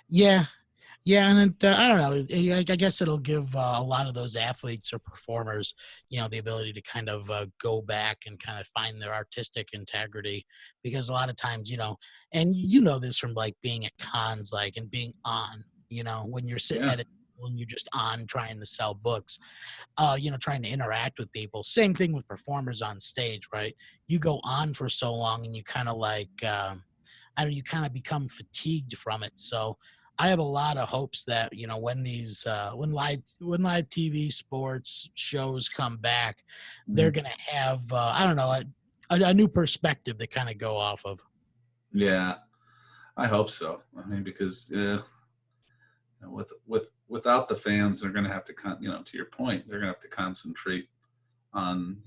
Yeah. Yeah, and I don't know. I guess it'll give a lot of those athletes or performers, the ability to kind of go back and kind of find their artistic integrity, because a lot of times, and this from like being at cons, like and being on, when you're sitting Yeah. at a table and you're just on trying to sell books, trying to interact with people. Same thing with performers on stage, right? You go on for so long and you kind of like. I don't know, you kind of become fatigued from it. So I have a lot of hopes that, when these when live TV sports shows come back, they're Mhm. gonna have I don't know, a new perspective to kind of go off of. Yeah, I hope so. I mean, because without the fans, they're going to have to to your point, they're going to have to concentrate on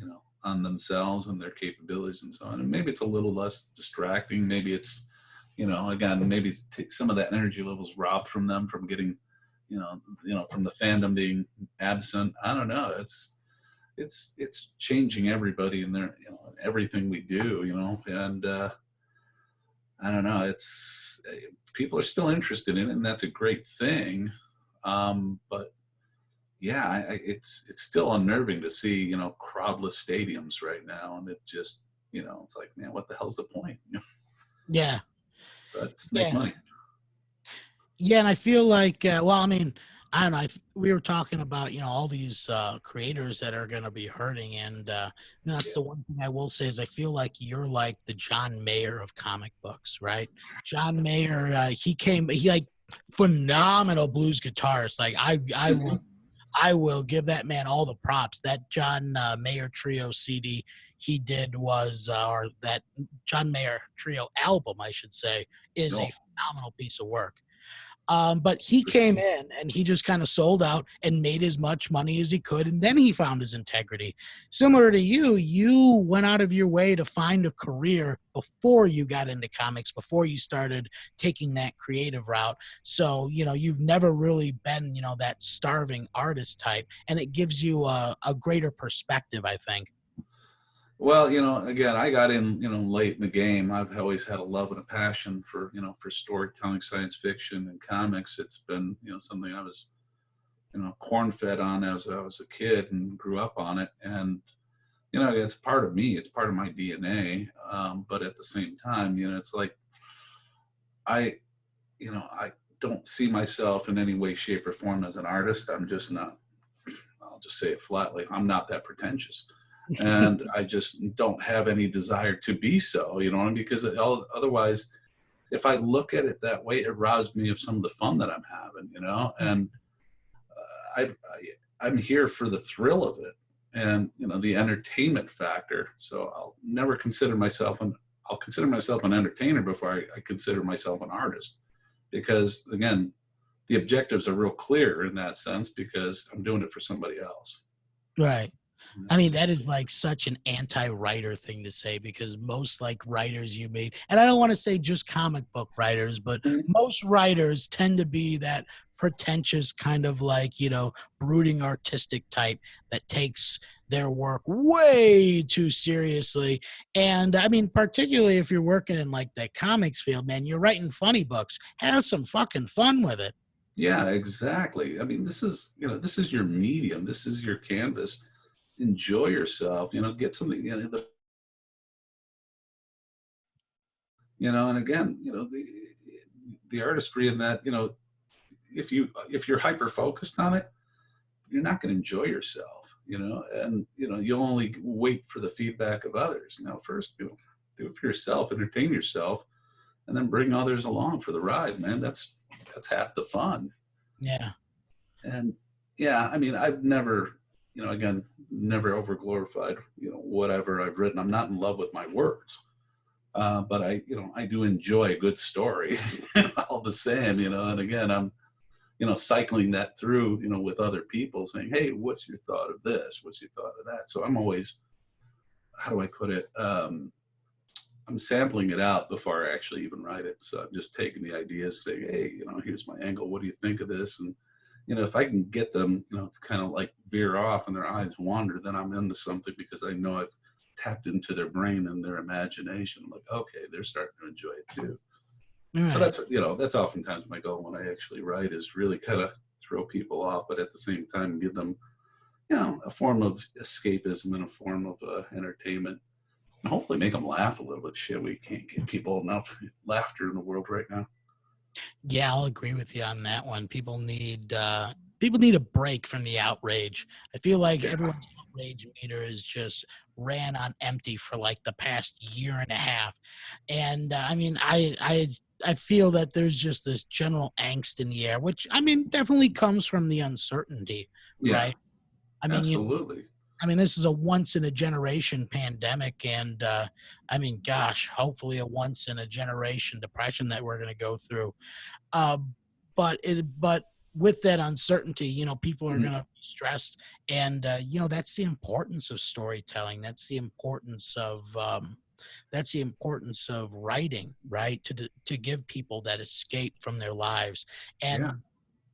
on themselves and their capabilities and so on. And maybe it's a little less distracting. Maybe it's again, maybe some of that energy levels robbed from them from getting from the fandom being absent. I don't know. It's changing everybody and their everything we do. And I don't know. It's people are still interested in it, and that's a great thing. But yeah, it's still unnerving to see crowdless stadiums right now, and it just it's like, man, what the hell's the point? Yeah, But it's to make yeah, money. yeah. And I feel like, well, I mean, I don't know. We were talking about all these creators that are going to be hurting, and that's Yeah. the one thing I will say is I feel like you're like the John Mayer of comic books, right? John Mayer, he like phenomenal blues guitarist. Like I will give that man all the props. That John Mayer Trio CD he did was, or that John Mayer Trio album, I should say, is a No, phenomenal piece of work. But he for came sure. in and he just kind of sold out and made as much money as he could. And then he found his integrity. Similar to you, you went out of your way to find a career before you got into comics, before you started taking that creative route. So, you've never really been, that starving artist type. And it gives you a greater perspective, I think. Well, again, I got in, late in the game. I've always had a love and a passion for, for storytelling, science fiction, and comics. It's been, something I was, corn fed on as I was a kid and grew up on it. And, it's part of me. It's part of my DNA. But at the same time, it's like I, I don't see myself in any way, shape, or form as an artist. I'm just not. I'll just say it flatly. I'm not that pretentious, and I just don't have any desire to be so. Because otherwise, if I look at it that way, it robs me of some of the fun that I'm having. And I'm here for the thrill of it, and the entertainment factor. So I'll consider myself an entertainer before I consider myself an artist, because again, the objectives are real clear in that sense because I'm doing it for somebody else. Right. And I mean, that's that is like such an anti-writer thing to say, because most like writers you meet, and I don't want to say just comic book writers, but most writers tend to be that pretentious kind of like, brooding artistic type that takes their work way too seriously. And I mean, particularly if you're working in like the comics field, man, you're writing funny books. Have some fucking fun with it. Yeah, exactly. I mean, this is your medium. This is your canvas. Enjoy yourself. Get something. And again, the artistry in that. If you're hyper focused on it, you're not going to enjoy yourself. And you'll only wait for the feedback of others. First, do it for yourself, entertain yourself, and then bring others along for the ride. Man, that's half the fun. Yeah. And yeah, I mean, I've never, again, never over glorified, whatever I've written. I'm not in love with my words, but I do enjoy a good story all the same, and again, I'm, cycling that through, with other people saying, hey, what's your thought of this? What's your thought of that? So I'm always, how do I put it? I'm sampling it out before I actually even write it. So I'm just taking the ideas, saying, hey, here's my angle. What do you think of this? And if I can get them, to kind of like veer off and their eyes wander, then I'm into something because I know I've tapped into their brain and their imagination. I'm like, okay, they're starting to enjoy it too. So Right. that's, that's oftentimes my goal when I actually write, is really kind of throw people off, but at the same time give them, a form of escapism and a form of entertainment, and hopefully make them laugh a little bit. Shit, we can't give people enough laughter in the world right now. Yeah, I'll agree with you on that one. People need a break from the outrage. I feel like Yeah, everyone's outrage meter is just ran on empty for like the past year and a half. And I mean, I feel that there's just this general angst in the air, which I mean definitely comes from the uncertainty, yeah, right? I mean, absolutely. this is a once in a generation pandemic, and I mean, gosh, hopefully a once in a generation depression that we're going to go through. Uh, but with that uncertainty, people are Mhm. going to be stressed, and that's the importance of storytelling. That's the importance of writing, right? To give people that escape from their lives, Yeah. and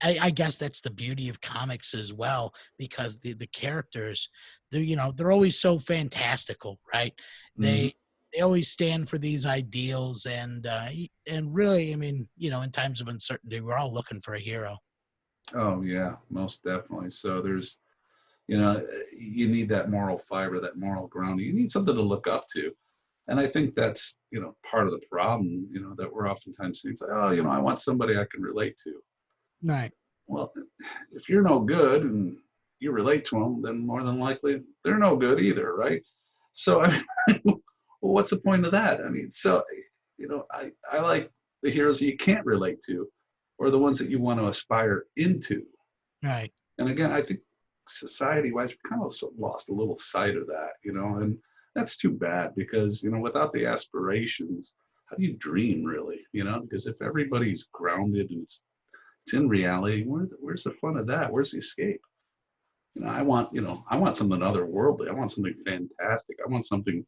I guess that's the beauty of comics as well, because the characters, they're always so fantastical, right? Hmm. They always stand for these ideals, and really, I mean, in times of uncertainty, we're all looking for a hero. Oh yeah, most definitely. So there's, you know, you need that moral fiber, that moral grounding. You need something to look up to. And I think that's, part of the problem, that we're oftentimes saying, it's like, oh, I want somebody I can relate to. Right. Well, if you're no good and you relate to them, then more than likely they're no good either, right? So, I mean, well, what's the point of that? I mean, so, I like the heroes you can't relate to, or the ones that you want to aspire into. Right. And again, I think society-wise, we kind of lost a little sight of that, and that's too bad because, without the aspirations, how do you dream really? Because if everybody's grounded and it's in reality, where's the fun of that? Where's the escape? I want something otherworldly. I want something fantastic. I want something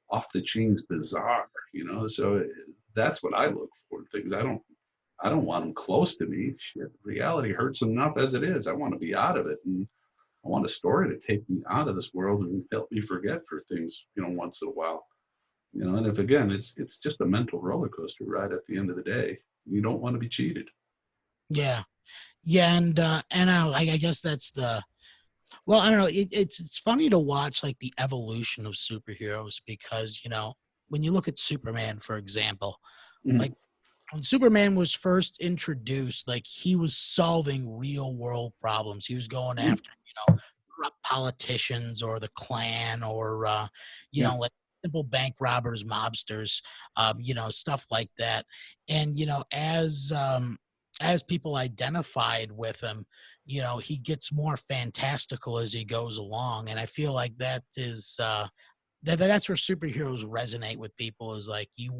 off the chains bizarre, So that's what I look for in things. I don't want them close to me. Shit, reality hurts enough as it is. I want to be out of it, and I want a story to take me out of this world and help me forget for things, once in a while. And if again, it's just a mental roller coaster ride at the end of the day. You don't want to be cheated. Yeah. Yeah. And I guess that's the well, I don't know. It's funny to watch like the evolution of superheroes because when you look at Superman, for example, Mhm. like when Superman was first introduced, like he was solving real world problems. He was going Mhm. after, corrupt politicians or the Klan or, Yeah. like simple bank robbers, mobsters, stuff like that. And, as people identified with him, he gets more fantastical as he goes along. And I feel like that's where superheroes resonate with people is like you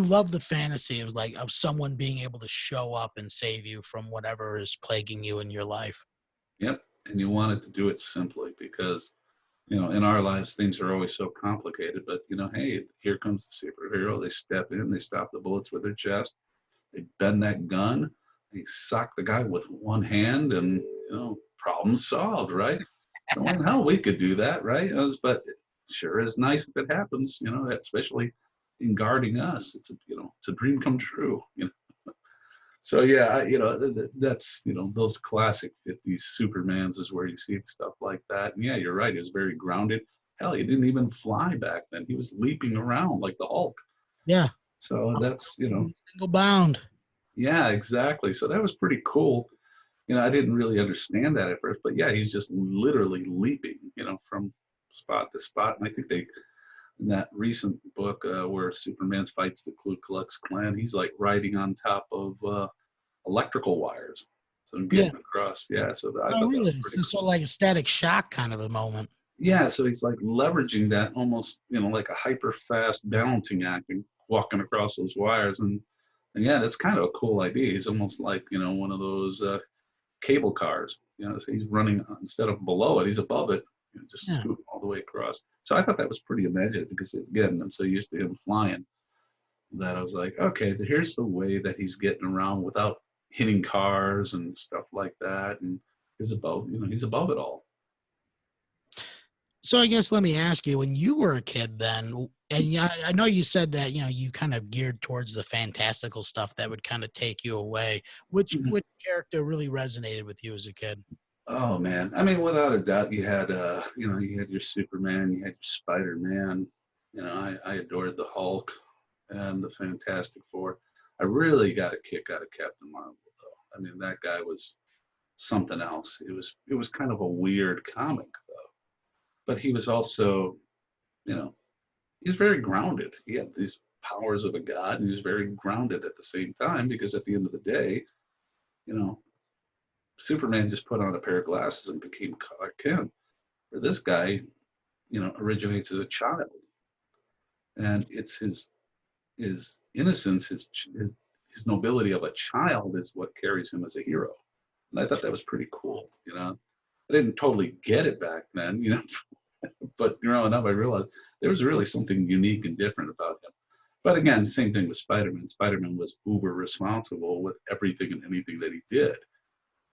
love the fantasy of like of someone being able to show up and save you from whatever is plaguing you in your life. Yep. And you wanted to do it simply because, in our lives, things are always so complicated. But, hey, here comes the superhero. They step in, they stop the bullets with their chest, they bend that gun, they sock the guy with one hand, and, problem solved, right? So, well, hell, we could do that, right? But it sure is nice if it happens, especially in guarding us. It's a dream come true. So yeah, that's those classic '50s Supermans is where you see stuff like that. And yeah, you're right. He was very grounded. Hell, he didn't even fly back then. He was leaping around like the Hulk. Yeah, So that's single bound. yeah, exactly. So that was pretty cool. I didn't really understand that at first, but yeah, he's just literally leaping, from spot to spot. And I think they in that recent book where Superman fights the Ku Klux Klan, he's like riding on top of electrical wires. So I'm Yeah. getting across. Yeah. So I Oh, thought that was really? pretty So cool. like a static shock kind of a moment. Yeah. So he's like leveraging that almost, like a hyper fast balancing act and walking across those wires. And yeah, that's kind of a cool idea. He's almost like, one of those cable cars, so he's running instead of below it, he's above it, just Yeah. scooting all the way across. So I thought that was pretty imaginative because again, I'm so used to him flying that I was like, okay, here's the way that he's getting around without hitting cars and stuff like that. And he's above it all. So I guess let me ask you, when you were a kid then, and yeah, I know you said that, you kind of geared towards the fantastical stuff that would kind of take you away. Mhm. Which character really resonated with you as a kid? Oh man, I mean, without a doubt, you had your Superman, you had your Spider-Man. I adored the Hulk and the Fantastic Four. I really got a kick out of Captain Marvel, though. I mean, that guy was something else. It was kind of a weird comic, though, but he was also, you know, he was very grounded. He had these powers of a god, and he was very grounded at the same time because at the end of the day, you know, Superman just put on a pair of glasses and became Clark Kent. Or this guy, originates as a child, and it's his innocence, his nobility of a child is what carries him as a hero. And I thought that was pretty cool. I didn't totally get it back then, but growing up, I realized there was really something unique and different about him. But again, same thing with Spider-Man. Spider-Man was uber responsible with everything and anything that he did.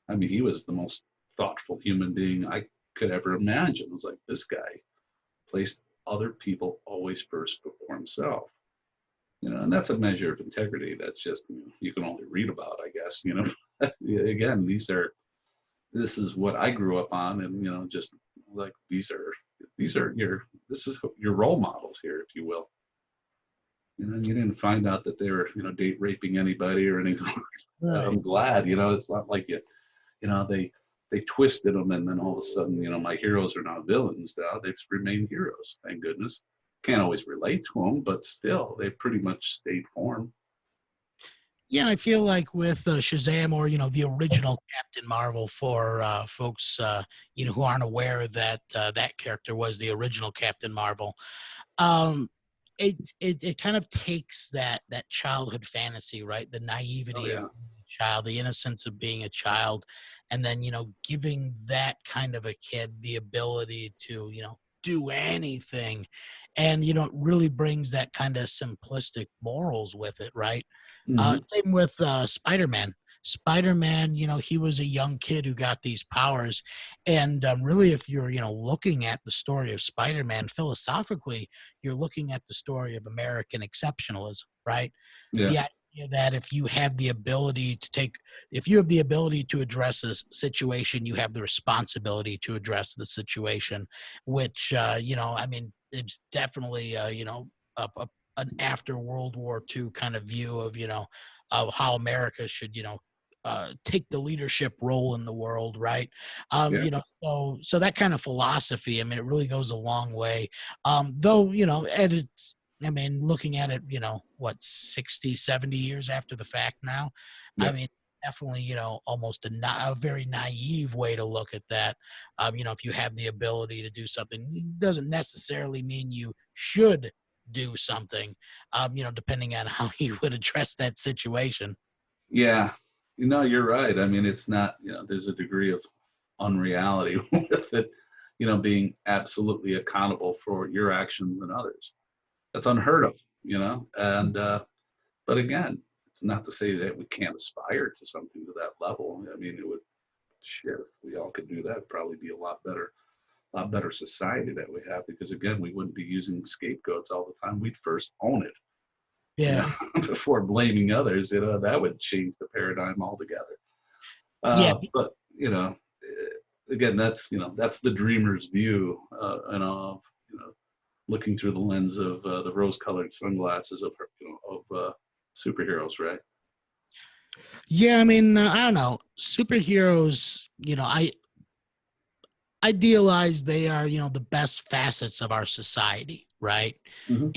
I mean, he was the most thoughtful human being I could ever imagine. It was like this guy placed other people always first before himself. And that's a measure of integrity. That's just you can only read about, I guess. Again, this is what I grew up on, and just like these are this is your role models here, if you will. You didn't find out that they were date raping anybody or anything. Right. I'm glad. It's not like they twisted them, and then all of a sudden, my heroes are now villains. Now they've remained heroes, thank goodness. Can't always relate to them, but still, they pretty much stayed form. Yeah, and I feel like with Shazam, or the original Captain Marvel, for folks who aren't aware that that character was the original Captain Marvel. um it kind of takes that childhood fantasy, right? The Oh naivety of yeah, being a child, the innocence of being a child, and then giving that kind of a kid the ability to do anything, and it really brings that kind of simplistic morals with it, right? hmm Same with Spider-Man. Spider-Man, he was a young kid who got these powers. And really, if you're, looking at the story of Spider-Man philosophically, you're looking at the story of American exceptionalism, right? yeah, The idea that if you have the ability to address a situation, you have the responsibility to address the situation, which, I mean, it's definitely, an after World War II kind of view of how America should, take the leadership role in the world, right? yeah, So that kind of philosophy, I mean, it really goes a long way. Though, and it's, I mean, looking at it, what, 60, 70 years after the fact now, yeah, I mean, definitely, almost a very naive way to look at that. If you have the ability to do something, it doesn't necessarily mean you should do something, depending on how you would address that situation. yeah. You're right. I mean, it's not. There's a degree of unreality with it. Being absolutely accountable for your actions and others. That's unheard of. And but again, it's not to say that we can't aspire to something to that level. I mean, it would shit, if we all could do that, it'd probably be a lot better society that we have, because again, we wouldn't be using scapegoats all the time. We'd first own it, you know, Yeah. before blaming others. That would change the paradigm altogether. Yeah. But again, that's the dreamer's view, of looking through the lens of the rose-colored sunglasses of superheroes, right? Yeah. I mean, I don't know. Superheroes, I idealize they are, the best facets of our society, right? hmm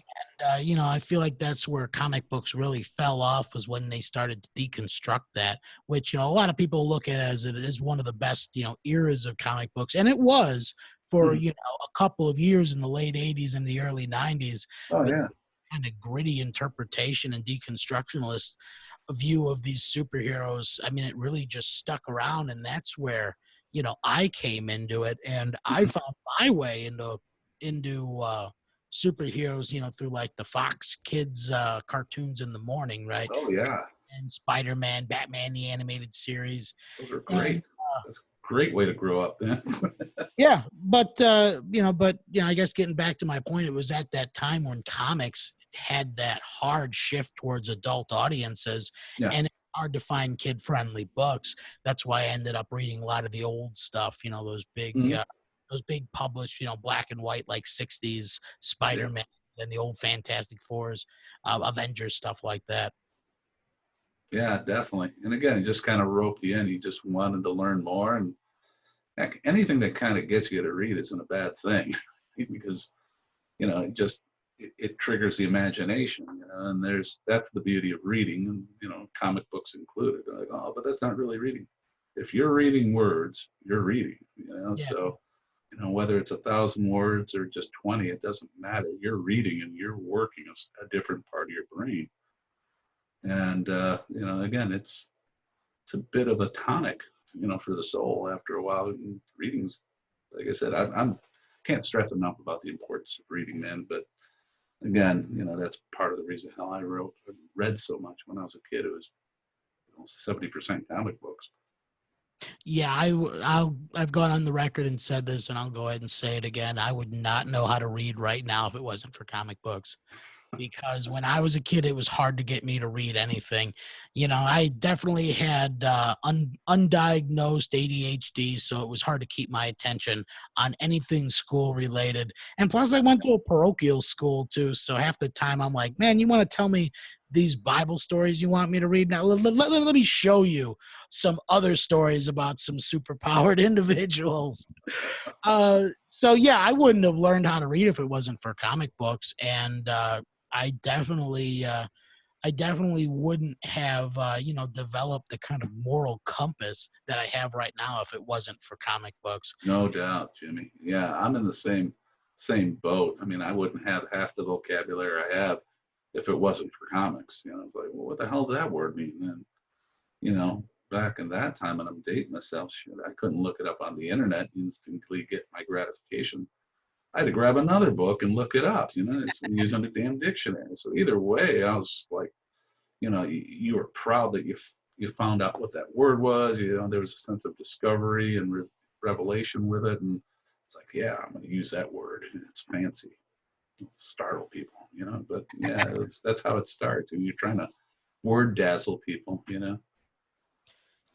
I feel like that's where comic books really fell off, was when they started to deconstruct that, which, a lot of people look at as one of the best, eras of comic books. And it was for, hmm a couple of years in the late 80s and the early 90s. Oh But yeah, kind of gritty interpretation and deconstructionist view of these superheroes, I mean, it really just stuck around. And that's where, I came into it, and I hmm found my way into superheroes, through like the Fox Kids cartoons in the morning, right? oh yeah. And Spider-Man, Batman, the animated series. Those are And great. That's great way to grow up then. Yeah, but I guess getting back to my point, it was at that time when comics had that hard shift towards adult audiences, Yeah. and it's hard to find kid-friendly books. That's why I ended up reading a lot of the old stuff, Mhm. those big published, black and white, like '60s Yeah. Spider-Man and the old Fantastic Fours, Avengers, stuff like that. Yeah, definitely. And again, he just kind of roped you in. He just wanted to learn more. And heck, anything that kind of gets you to read isn't a bad thing because, it triggers the imagination, and that's the beauty of reading, and, comic books included. They're like, oh, but that's not really reading. If you're reading words, you're reading, Yeah. so, whether it's 1,000 words or just 20, it doesn't matter. You're reading and you're working a different part of your brain. And, again, it's a bit of a tonic, for the soul after a while. And reading's, like I said, I'm can't stress enough about the importance of reading, man. But again, that's part of the reason how I read so much when I was a kid. It was 70% comic books. Yeah, I've gone on the record and said this, and I'll go ahead and say it again. I would not know how to read right now if it wasn't for comic books, because when I was a kid, it was hard to get me to read anything. I definitely had undiagnosed ADHD, so it was hard to keep my attention on anything school related. And plus, I went to a parochial school too, so half the time I'm like, man, you want to tell me these Bible stories you want me to read? Now, let me show you some other stories about some superpowered individuals. So yeah, I wouldn't have learned how to read if it wasn't for comic books, and I definitely, uh, I definitely wouldn't have, developed the kind of moral compass that I have right now if it wasn't for comic books. No doubt, Jimmy. Yeah, I'm in the same boat. I mean, I wouldn't have half the vocabulary I have if it wasn't for comics. It's like, well, what the hell does that word mean? And back in that time, and I'm dating myself, shit, I couldn't look it up on the internet and instantly get my gratification. I had to grab another book and look it up, using a damn dictionary. So either way, I was just like, you were proud that you found out what that word was. There was a sense of discovery and revelation with it, and it's like, yeah, I'm going to use that word. It's fancy, startle people, But yeah, that's how it starts, and you're trying to word dazzle people.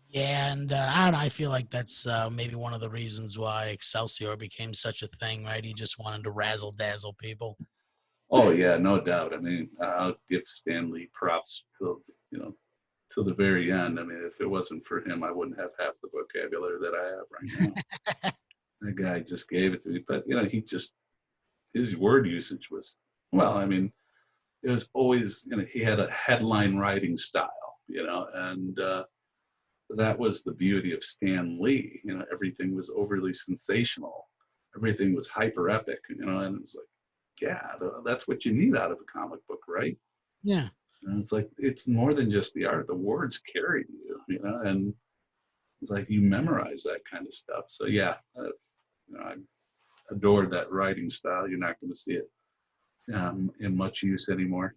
Yeah, and I don't know. I feel like that's maybe one of the reasons why Excelsior became such a thing, right? He just wanted to razzle dazzle people. Oh yeah, no doubt. I mean, I'll give Stanley props till the very end. I mean, if it wasn't for him, I wouldn't have half the vocabulary that I have right now. The guy just gave it to me, but his word usage was, well, I mean, it was always, he had a headline writing style, and that was the beauty of Stan Lee. Everything was overly sensational, everything was hyper epic, and it was like, yeah, that's what you need out of a comic book, right? Yeah. And it's like, it's more than just the art. The words carry you, and it's like you memorize that kind of stuff. So yeah, I adored that writing style. You're not going to see it in much use anymore.